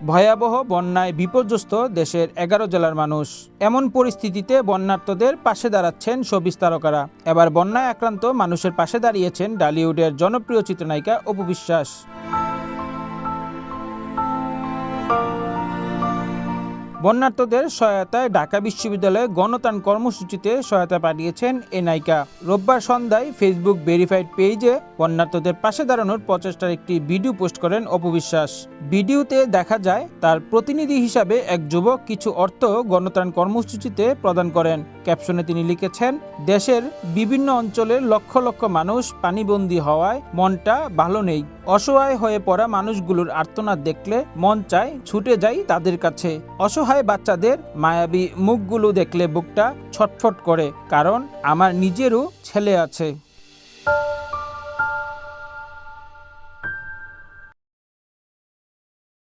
ভয়াবহ বন্যায় বিপর্যস্ত দেশের 11 জেলার মানুষ। এমন পরিস্থিতিতে বন্যার্তদের পাশে দাঁড়াচ্ছেন শোবিজ তারকারা। এবার বন্যায় আক্রান্ত মানুষের পাশে দাঁড়িয়েছেন ঢালিউডের জনপ্রিয় চিত্রনায়িকা অপু বিশ্বাস। বন্যার্তদের সহায়তায় ঢাকা বিশ্ববিদ্যালয়ে গণত্রাণ কর্মসূচিতে সহায়তা পাঠিয়েছেন এই নায়িকা। রোববার সন্ধ্যায় ফেসবুক ভেরিফাইড পেজে বন্যার্তদের পাশে দাঁড়ানোর প্রচেষ্টার একটি ভিডিও পোস্ট করেন অপু বিশ্বাস। ভিডিওতে দেখা যায় তার প্রতিনিধি হিসাবে এক যুবক কিছু অর্থ গণত্রাণ কর্মসূচিতে প্রদান করেন। ক্যাপশনে তিনি লিখেছেন, দেশের বিভিন্ন অঞ্চলের লক্ষ লক্ষ মানুষ পানিবন্দী হওয়ায় মনটা ভালো নেই। অসহায় হয়ে পড়া মানুষগুলোর আর্তনাদ দেখলে মন চায় ছুটে যাই তাদের কাছে। অসহায় বাচ্চাদের মায়াবী মুখগুলো দেখলে বুকটা ছটফট করে, কারণ আমার নিজেরও ছেলে আছে।